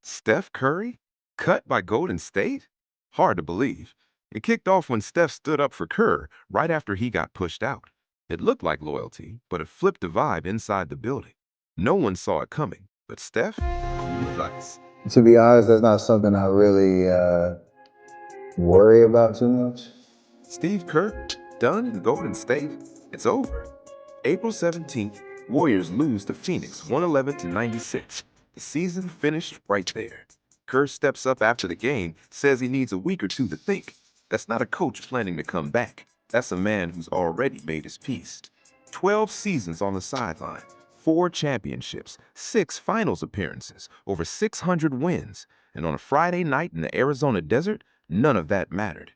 Steph Curry? Cut by Golden State? Hard to believe. It kicked off when Steph stood up for Kerr right after he got pushed out. It looked like loyalty, but it flipped the vibe inside the building. No one saw it coming, but Steph blew the lights. To be honest, that's not something I really worry about too much. Steve Kerr, done in Golden State? It's over. April 17th, Warriors lose to Phoenix 111 to 96. The season finished right there. Kerr steps up after the game, says he needs a week or two to think. That's not a coach planning to come back. That's a man who's already made his peace. 12 seasons on the sideline, 4 championships, 6 finals appearances, over 600 wins. And on a Friday night in the Arizona desert, none of that mattered.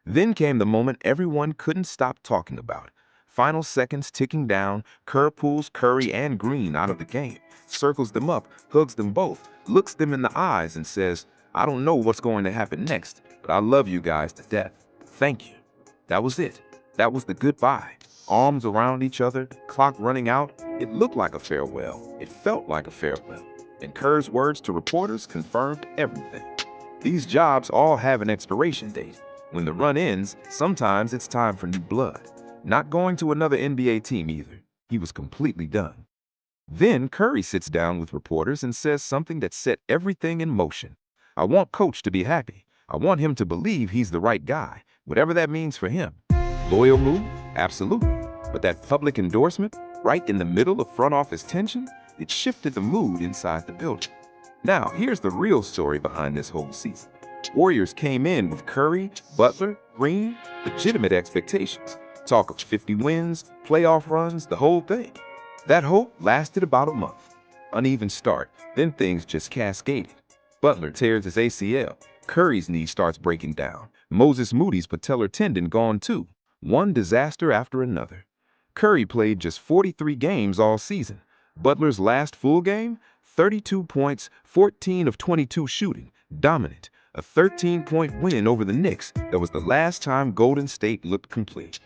Then came the moment everyone couldn't stop talking about. Final seconds ticking down, Kerr pulls Curry and Green out of the game, circles them up, hugs them both, looks them in the eyes and says, "I don't know what's going to happen next, but I love you guys to death. Thank you." That was it. That was the goodbye. Arms around each other, clock running out. It looked like a farewell. It felt like a farewell. And Kerr's words to reporters confirmed everything. These jobs all have an expiration date. When the run ends, sometimes it's time for new blood. Not going to another NBA team either. He was completely done. Then Curry sits down with reporters and says something that set everything in motion. "I want Coach to be happy. I want him to believe he's the right guy, whatever that means for him." Loyal move? Absolutely. But that public endorsement, right in the middle of front office tension, it shifted the mood inside the building. Now, here's the real story behind this whole season. Warriors came in with Curry, Butler, Green, legitimate expectations. Talk of 50 wins, playoff runs, the whole thing. That hope lasted about a month. Uneven start, then things just cascaded. Butler tears his ACL. Curry's knee starts breaking down. Moses Moody's patellar tendon gone too. One disaster after another. Curry played just 43 games all season. Butler's last full game, 32 points, 14 of 22 shooting, dominant. A 13-point win over the Knicks that was the last time Golden State looked complete.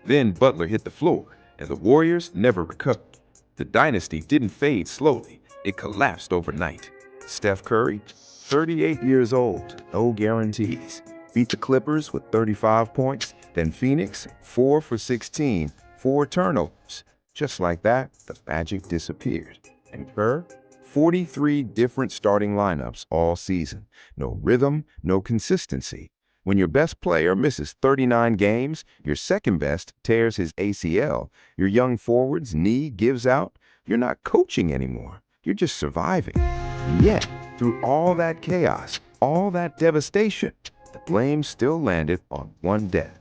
Then Butler hit the floor, and the Warriors never recovered. The dynasty didn't fade slowly. It collapsed overnight. Steph Curry, 38 years old, no guarantees. Beat the Clippers with 35 points, then Phoenix, 4 for 16, 4 turnovers. Just like that, the magic disappeared. And Kerr, 43 different starting lineups all season. No rhythm, no consistency. When your best player misses 39 games, your second best tears his ACL, your young forward's knee gives out, you're not coaching anymore. You're just surviving. And yet, through all that chaos, all that devastation, the blame still landed on one death: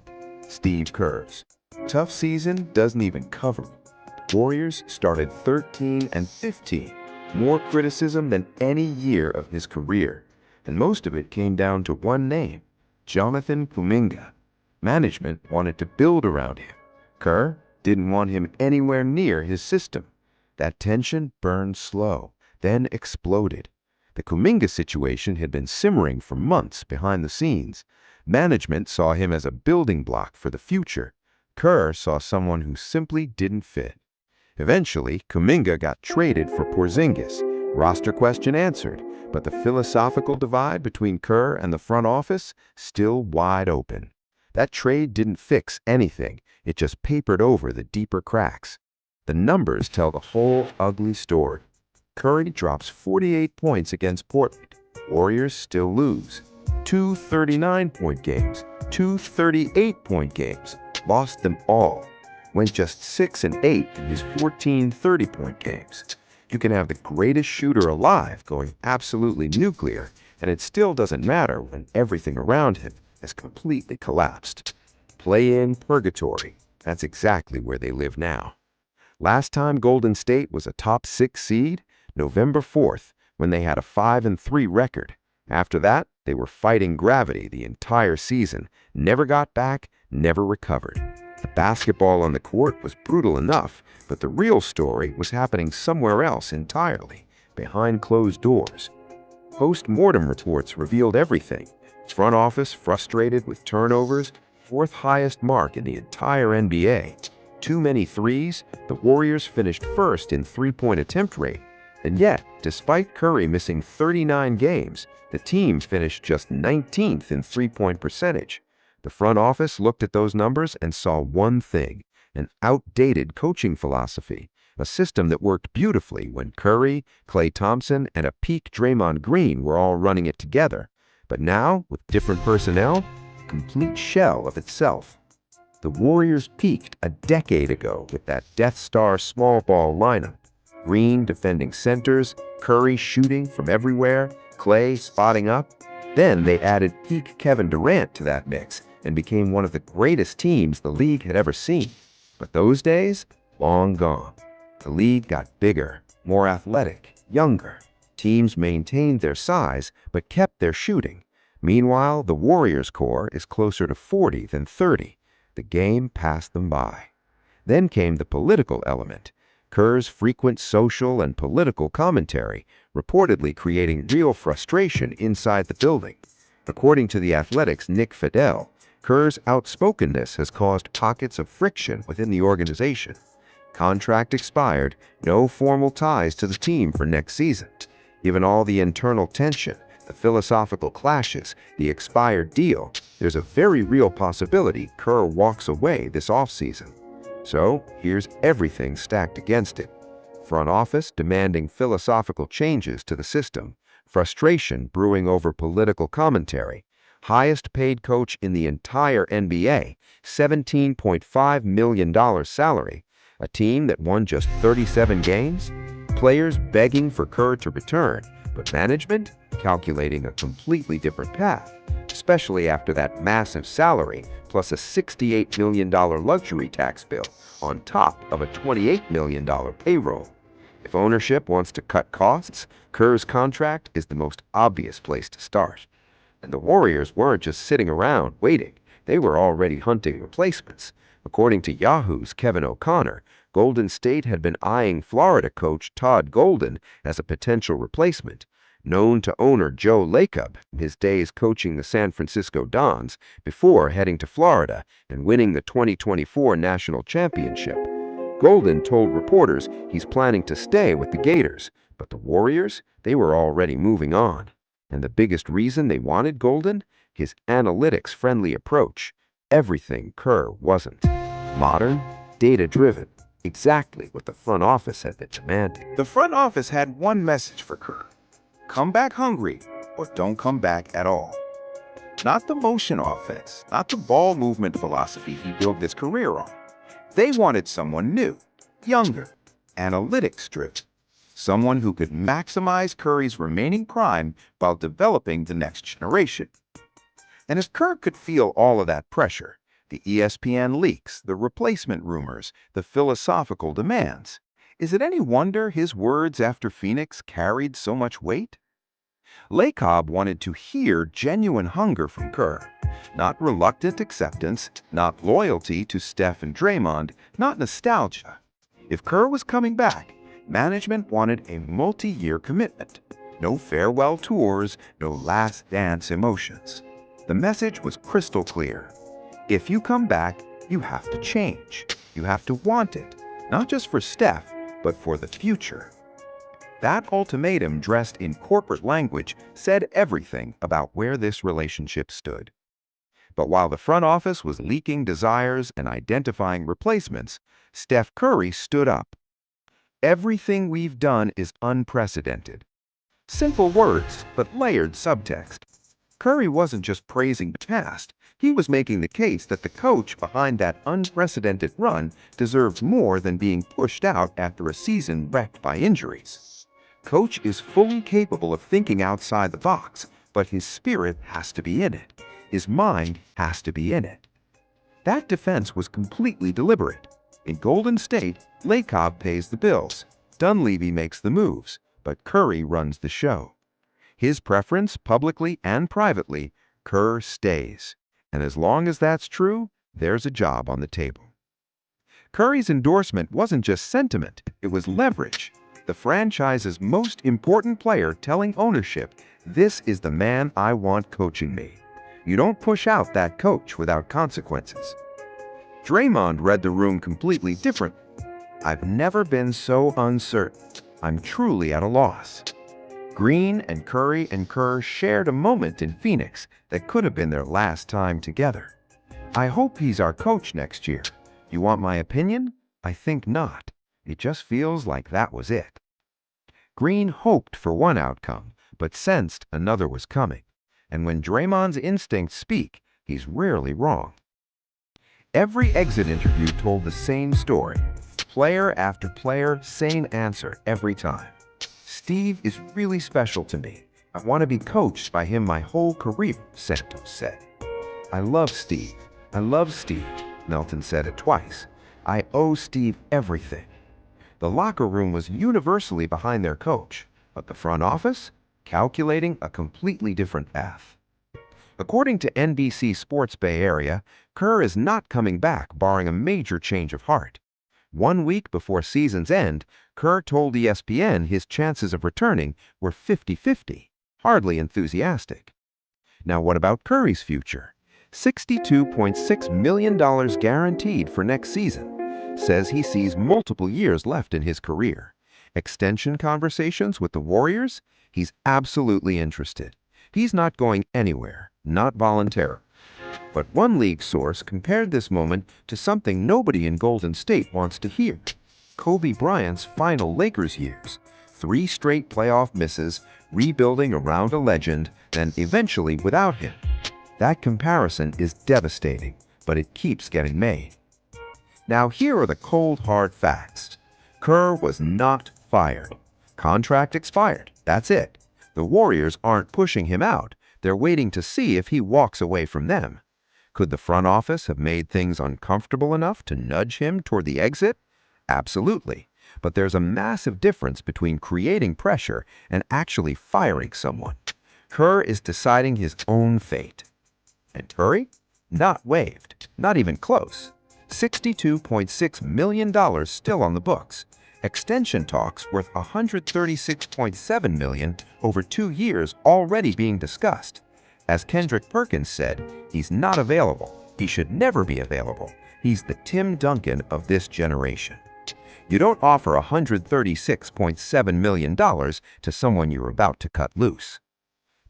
Steve Kerr's. Tough season doesn't even cover it. The Warriors started 13 and 15. More criticism than any year of his career. And most of it came down to one name: Jonathan Kuminga. Management wanted to build around him. Kerr didn't want him anywhere near his system. That tension burned slow, then exploded. The Kuminga situation had been simmering for months behind the scenes. Management saw him as a building block for the future. Kerr saw someone who simply didn't fit. Eventually, Kuminga got traded for Porzingis. Roster question answered, but the philosophical divide between Kerr and the front office still wide open. That trade didn't fix anything. It just papered over the deeper cracks. The numbers tell the whole ugly story. Curry drops 48 points against Portland. Warriors still lose. 2 39-point games, 2 38-point games. Lost them all. Went just 6 and 8 in his 14 30-point games. You can have the greatest shooter alive going absolutely nuclear, and it still doesn't matter when everything around him has completely collapsed. Play-in purgatory. That's exactly where they live now. Last time Golden State was a top 6 seed, November 4th, when they had a 5-3 record. After that, they were fighting gravity the entire season, never got back, never recovered. The basketball on the court was brutal enough, but the real story was happening somewhere else entirely, behind closed doors. Post-mortem reports revealed everything. Front office frustrated with turnovers, 4th highest mark in the entire NBA. Too many threes, the Warriors finished first in three-point attempt rate. And yet, despite Curry missing 39 games, the team finished just 19th in three-point percentage. The front office looked at those numbers and saw one thing: an outdated coaching philosophy, a system that worked beautifully when Curry, Klay Thompson, and a peak Draymond Green were all running it together. But now, with different personnel, a complete shell of itself. The Warriors peaked a decade ago with that Death Star small ball lineup. Green defending centers, Curry shooting from everywhere, Klay spotting up. Then they added peak Kevin Durant to that mix and became one of the greatest teams the league had ever seen. But those days, long gone. The league got bigger, more athletic, younger. Teams maintained their size but kept their shooting. Meanwhile, the Warriors core is closer to 40 than 30. The game passed them by. Then came the political element. Kerr's frequent social and political commentary, reportedly creating real frustration inside the building. According to The Athletic's Nick Fidel, Kerr's outspokenness has caused pockets of friction within the organization. Contract expired, no formal ties to the team for next season. Given all the internal tension, the philosophical clashes, the expired deal, there's a very real possibility Kerr walks away this offseason. So here's everything stacked against it. Front office demanding philosophical changes to the system, frustration brewing over political commentary, highest paid coach in the entire NBA, $17.5 million salary, a team that won just 37 games, players begging for Kerr to return, but management calculating a completely different path, especially after that massive salary plus a $68 million luxury tax bill on top of a $28 million payroll. If ownership wants to cut costs, Kerr's contract is the most obvious place to start. And the Warriors weren't just sitting around waiting. They were already hunting replacements. According to Yahoo's Kevin O'Connor, Golden State had been eyeing Florida coach Todd Golden as a potential replacement. Known to owner Joe Lacob in his days coaching the San Francisco Dons before heading to Florida and winning the 2024 national championship. Golden told reporters he's planning to stay with the Gators, but the Warriors, they were already moving on. And the biggest reason they wanted Golden? His analytics-friendly approach. Everything Kerr wasn't. Modern, data-driven, exactly what the front office had been demanding. The front office had one message for Kerr: come back hungry or don't come back at all. Not the motion offense, not the ball movement philosophy he built his career on. They wanted someone new, younger, analytics-driven, someone who could maximize Curry's remaining prime while developing the next generation. And as Kerr could feel all of that pressure, the ESPN leaks, the replacement rumors, the philosophical demands, is it any wonder his words after Phoenix carried so much weight? Lacob wanted to hear genuine hunger from Kerr, not reluctant acceptance, not loyalty to Steph and Draymond, not nostalgia. If Kerr was coming back, management wanted a multi-year commitment. No farewell tours, no last dance emotions. The message was crystal clear. If you come back, you have to change. You have to want it, not just for Steph, but for the future. That ultimatum, dressed in corporate language, said everything about where this relationship stood. But while the front office was leaking desires and identifying replacements, Steph Curry stood up. Everything we've done is unprecedented. Simple words, but layered subtext. Curry wasn't just praising the past. He was making the case that the coach behind that unprecedented run deserved more than being pushed out after a season wrecked by injuries. Coach is fully capable of thinking outside the box, but his spirit has to be in it. His mind has to be in it. That defense was completely deliberate. In Golden State, Lacob pays the bills. Dunleavy makes the moves, but Curry runs the show. His preference, publicly and privately, Kerr stays. And as long as that's true, there's a job on the table. Curry's endorsement wasn't just sentiment, it was leverage. The franchise's most important player telling ownership, this is the man I want coaching me. You don't push out that coach without consequences. Draymond read the room completely differently. I've never been so uncertain. I'm truly at a loss. Green and Curry and Kerr shared a moment in Phoenix that could have been their last time together. I hope he's our coach next year. You want my opinion? I think not. It just feels like that was it. Green hoped for one outcome, but sensed another was coming. And when Draymond's instincts speak, he's rarely wrong. Every exit interview told the same story. Player after player, same answer every time. Steve is really special to me. I want to be coached by him my whole career, Santos said. I love Steve. I love Steve, Melton said it twice. I owe Steve everything. The locker room was universally behind their coach, but the front office, calculating a completely different path. According to NBC Sports Bay Area, Kerr is not coming back barring a major change of heart. 1 week before season's end, Kerr told ESPN his chances of returning were 50-50, hardly enthusiastic. Now what about Curry's future? $62.6 million guaranteed for next season. Says he sees multiple years left in his career. Extension conversations with the Warriors? He's absolutely interested. He's not going anywhere, not voluntarily. But one league source compared this moment to something nobody in Golden State wants to hear. Kobe Bryant's final Lakers years. 3 straight playoff misses, rebuilding around a legend, then eventually without him. That comparison is devastating, but it keeps getting made. Now here are the cold hard facts. Kerr was not fired. Contract expired. That's it. The Warriors aren't pushing him out. They're waiting to see if he walks away from them. Could the front office have made things uncomfortable enough to nudge him toward the exit? Absolutely. But there's a massive difference between creating pressure and actually firing someone. Kerr is deciding his own fate. And Curry? Not waived. Not even close. $62.6 million still on the books. Extension talks worth $136.7 million over 2 years already being discussed. As Kendrick Perkins said, he's not available. He should never be available. He's the Tim Duncan of this generation. You don't offer $136.7 million to someone you're about to cut loose.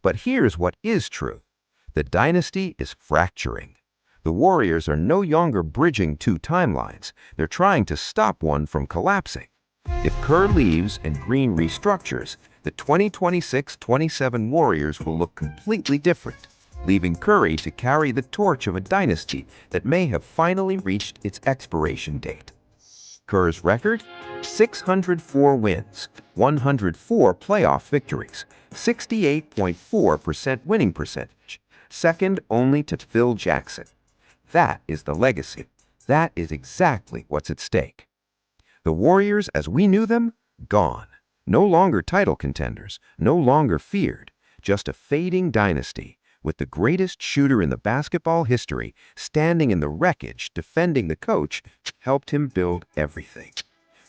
But here's what is true. The dynasty is fracturing. The Warriors are no longer bridging 2 timelines. They're trying to stop one from collapsing. If Kerr leaves and Green restructures, the 2026-27 Warriors will look completely different, leaving Curry to carry the torch of a dynasty that may have finally reached its expiration date. Kerr's record? 604 wins, 104 playoff victories, 68.4% winning percentage, second only to Phil Jackson. That is the legacy. That is exactly what's at stake. The Warriors, as we knew them, gone. No longer title contenders, no longer feared, just a fading dynasty, with the greatest shooter in the basketball history standing in the wreckage defending the coach who helped him build everything,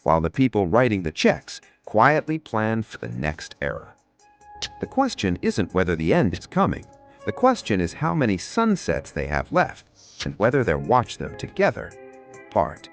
while the people writing the checks quietly plan for the next era. The question isn't whether the end is coming. The question is how many sunsets they have left, and whether they'll watch them together, apart.